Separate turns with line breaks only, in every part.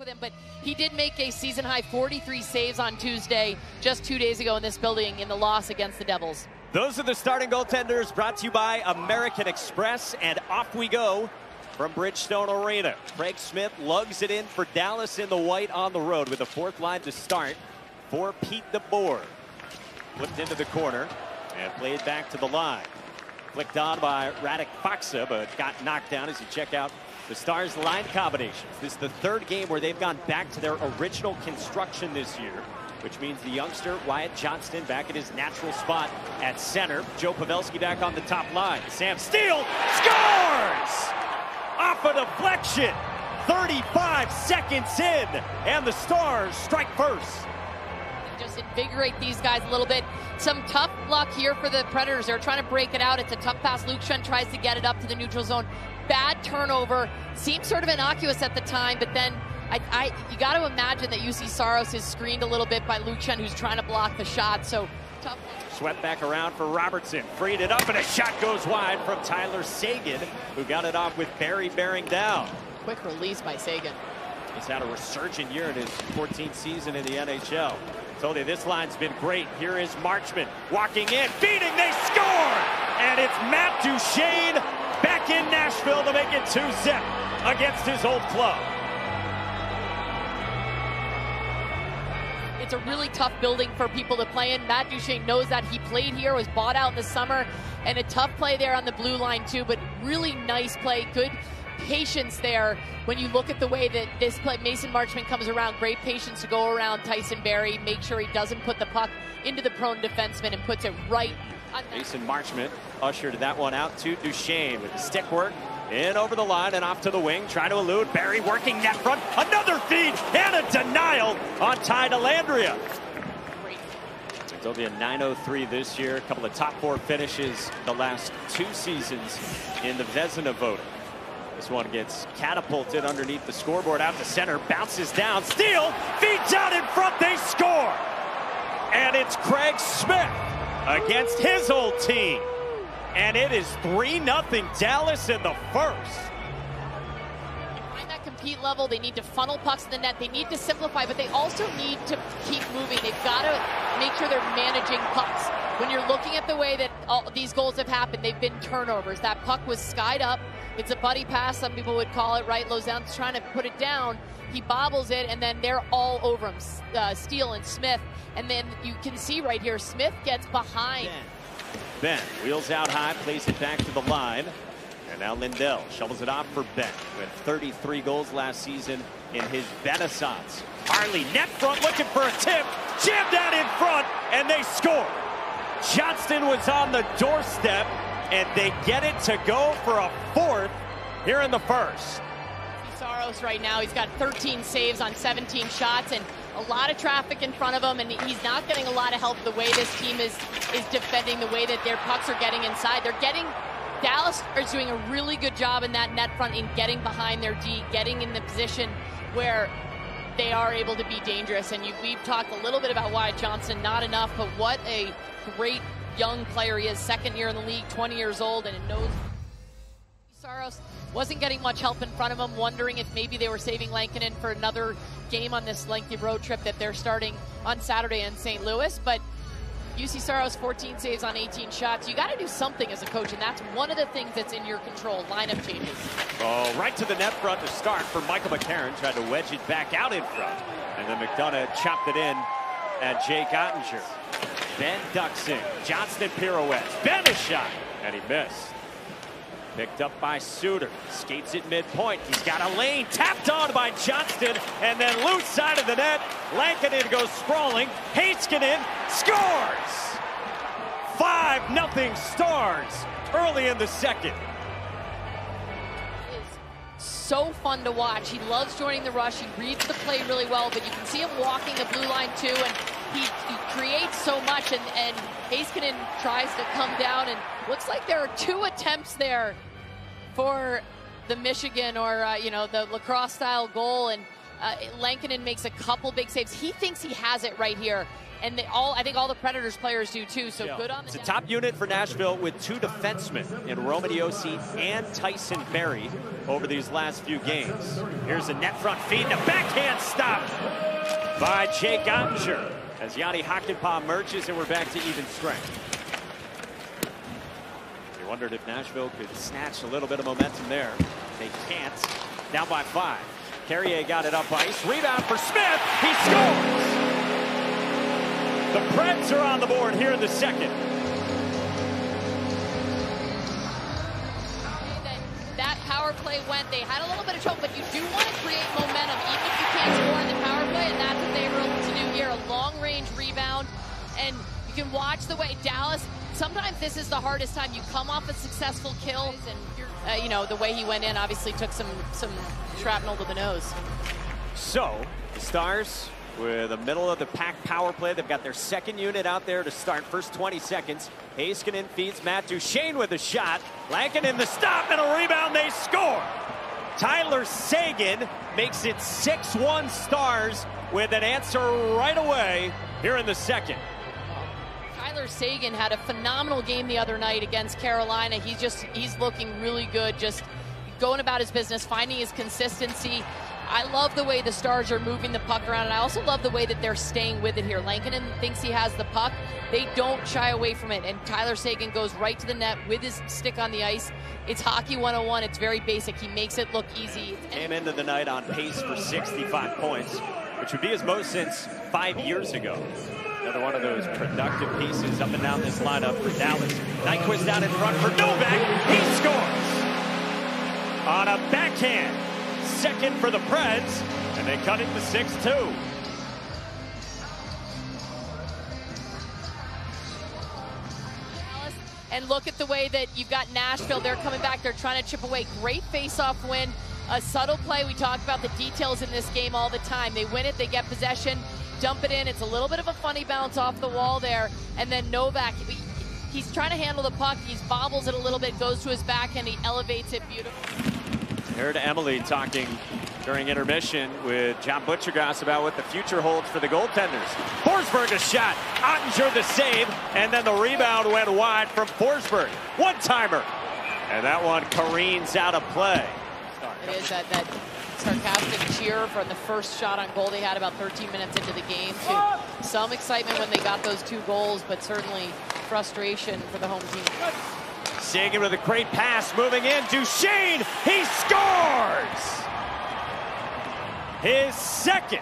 with him, but he did make a season-high 43 saves on Tuesday, just 2 days ago in this building in the loss against the Devils.
Those are the starting goaltenders, brought to you by American Express, and off we go from Bridgestone Arena. Craig Smith lugs it in for Dallas in the white on the road with a fourth line to start for Pete DeBoer. Flipped into the corner and played back to the line. Flicked on by Radek Faksa, but got knocked down as you check out the Stars' line combinations. This is the third game where they've gone back to their original construction this year, which means the youngster Wyatt Johnston back at his natural spot at center. Joe Pavelski back on the top line. Sam Steele scores! Off a deflection. 35 seconds in, and the Stars strike first.
Just invigorate these guys a little bit. Some tough luck here for the Predators. They're trying to break it out. It's a tough pass. Duchene tries to get it up to the neutral zone. Bad turnover. Seems sort of innocuous at the time, but then you got to imagine that UC Saros is screened a little bit by Duchene, who's trying to block the shot. So tough.
Swept back around for Robertson. Freed it up, and a shot goes wide from Tyler Seguin, who got it off with Barry bearing down.
Quick release by Seguin.
He's had a resurgent year in his 14th season in the NHL. Told you this line's been great. Here is Marchment walking in, feeding, they score! And it's Matt Duchene back in Nashville to make it 2-zip against his old club.
It's a really tough building for people to play in. Matt Duchene knows that. He played here, was bought out in the summer, and a tough play there on the blue line too, but really nice play. Good patience there when you look at the way that this play, Mason Marchment comes around. Great patience to go around Tyson Barrie, make sure he doesn't put the puck into the prone defenseman and puts it right on that.
Mason Marchment ushered that one out to Duchene with the stick work. In over the line and off to the wing, trying to elude. Barrie working net front. Another feed and a denial on Dellandrea. It'll be a 903 this year. A couple of top four finishes the last two seasons in the Vezina voting. This one gets catapulted underneath the scoreboard out to center. Bounces down. Steele feeds out in front. They score. And it's Craig Smith against his old team. And it is 3-0 Dallas in the first.
Find that compete level. They need to funnel pucks in the net. They need to simplify, but they also need to keep moving. They've got to make sure they're managing pucks. When you're looking at the way that all these goals have happened, they've been turnovers. That puck was skied up. It's a buddy pass, some people would call it, right? Lozeau's trying to put it down. He bobbles it, and then they're all over him, Steele and Smith. And then you can see right here, Smith gets behind.
Ben wheels out high, plays it back to the line. And now Lindell shovels it off for Ben with 33 goals last season in his Renaissance. Harley net front looking for a tip. Jammed out in front, and they score. Johnston was on the doorstep, and they get it to go for a fourth here in the first.
Saros right now, he's got 13 saves on 17 shots and a lot of traffic in front of him, and he's not getting a lot of help the way this team is defending, the way that their pucks are getting inside. Dallas is doing a really good job in that net front in getting behind their D, getting in the position where they are able to be dangerous. And we've talked a little bit about Wyatt Johnston, not enough, but what a great young player he is. Second year in the league, 20 years old, and it knows Saros wasn't getting much help in front of him, wondering if maybe they were saving Lankinen for another game on this lengthy road trip that they're starting on Saturday in St. Louis. But UC Saros, 14 saves on 18 shots. You got to do something as a coach, and that's one of the things that's in your control, lineup changes.
Oh, right to the net front to start for Michael McCarron. Tried to wedge it back out in front. And then McDonough chopped it in at Jake Ottinger. Ben Duchene, Johnston pirouettes. Ben a shot, and he missed. Picked up by Suter. Skates it midpoint. He's got a lane. Tapped on by Johnston. And then loose side of the net. Lankinen goes sprawling. Heiskanen scores! 5-0 Stars early in the second.
It's so fun to watch. He loves joining the rush. He reads the play really well, but you can see him walking the blue line too, and he creates so much, and Heiskanen tries to come down, and looks like there are 2 attempts there for the Michigan or the lacrosse style goal, and Lankinen makes a couple big saves. He thinks he has it right here. And I think all the Predators players do too, so good on
It's a top unit for Nashville with 2 defensemen in Roman Josi and Tyson Barrie over these last few games. Here's a net front feed and a backhand stop by Jake Ottinger as Yanni Hakanpää merges, and we're back to even strength. You wondered if Nashville could snatch a little bit of momentum there. They can't. Down by 5. Carrier got it up ice. Rebound for Smith. He scores! The Preds are on the board here in the second.
That power play went. They had a little bit of trouble, but you do want to create momentum, even if you can't score on the power play, and that's what they were able to do here. A long-range rebound, and you can watch the way Dallas. Sometimes this is the hardest time. You come off a successful kill, and you know the way he went in obviously took some shrapnel to the nose.
So the Stars, with the middle of the pack power play, they've got their second unit out there to start. First 20 seconds. Heiskanen feeds Matt Duchene with a shot. Lankinen the stop and a rebound. They score. Tyler Seguin makes it 6-1 Stars with an answer right away here in the second.
Tyler Seguin had a phenomenal game the other night against Carolina. He's looking really good, just going about his business, finding his consistency. I love the way the Stars are moving the puck around, and I also love the way that they're staying with it here. Lankinen thinks he has the puck. They don't shy away from it, and Tyler Seguin goes right to the net with his stick on the ice. It's hockey 101. It's very basic. He makes it look easy.
Came into the night on pace for 65 points, which would be his most since 5 years ago. Another one of those productive pieces up and down this lineup for Dallas. Nyquist out in front for Novak. He scores on a backhand. Second for the Preds, and they cut it to 6-2.
And look at the way that you've got Nashville. They're coming back. They're trying to chip away. Great face-off win. A subtle play. We talk about the details in this game all the time. They win it. They get possession. Dump it in. It's a little bit of a funny bounce off the wall there. And then Novak, he's trying to handle the puck. He bobbles it a little bit, goes to his back, and he elevates it beautifully.
Heard Emily talking during intermission with John Butchergrass about what the future holds for the goaltenders. Forsberg a shot, Ottinger the save, and then the rebound went wide from Forsberg. One-timer, and that one careens out of play.
It is that sarcastic cheer from the first shot on goal they had about 13 minutes into the game. To some excitement when they got those 2 goals, but certainly frustration for the home team.
Seguin with a great pass, moving in. Duchene, he scores! His second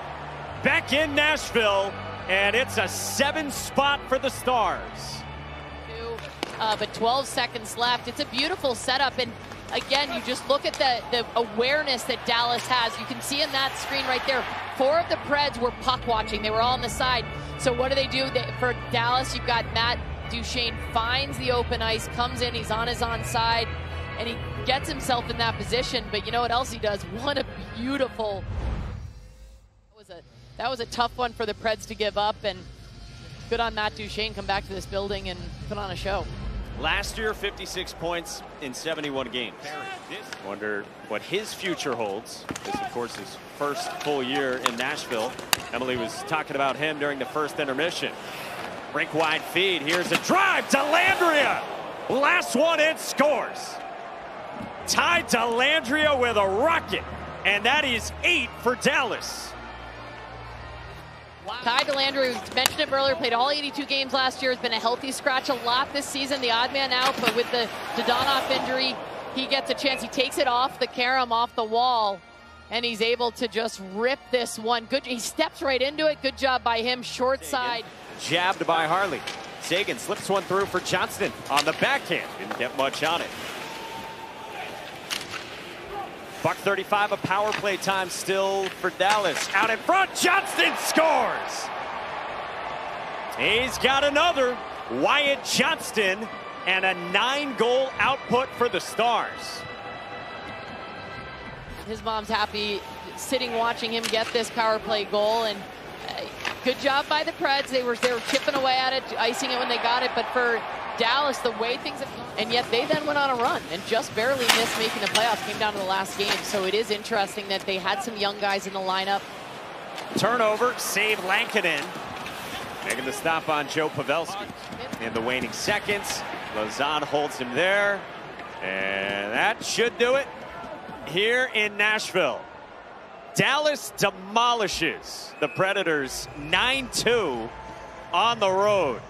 back in Nashville, and it's a 7 spot for the Stars.
But 12 seconds left. It's a beautiful setup, and again, you just look at the awareness that Dallas has. You can see in that screen right there, 4 of the Preds were puck watching. They were all on the side. So what do? For Dallas, you've got Matt Duchene finds the open ice, comes in, he's on his onside, and he gets himself in that position. But you know what else he does? What a beautiful... That was a tough one for the Preds to give up, and good on Matt Duchene, come back to this building and put on a show.
Last year, 56 points in 71 games. Wonder what his future holds. This, of course, his first full year in Nashville. Emily was talking about him during the first intermission. Rink wide feed. Here's a drive. Dellandrea. Last one in, scores. Ty Dellandrea with a rocket. And that is 8 for Dallas.
Wow. Ty Dellandrea, we mentioned him earlier, played all 82 games last year. Has been a healthy scratch a lot this season. The odd man out, but with the Donoff injury, he gets a chance. He takes it off the carom, off the wall, and he's able to just rip this one. Good. He steps right into it. Good job by him. Short side.
Jabbed by Harley. Seguin slips one through for Johnston on the backhand. Didn't get much on it. Buck 35 of power play time still for Dallas. Out in front, Johnston scores! He's got another. Wyatt Johnston, and a 9-goal output for the Stars.
His mom's happy sitting watching him get this power play goal, and good job by the Preds. They were chipping away at it, icing it when they got it, but for Dallas, the way things have, and yet they then went on a run and just barely missed making the playoffs, came down to the last game. So it is interesting that they had some young guys in the lineup.
Turnover, save Lankinen. Making the stop on Joe Pavelski. In the waning seconds, Lauzon holds him there. And that should do it here in Nashville. Dallas demolishes the Predators 9-2 on the road.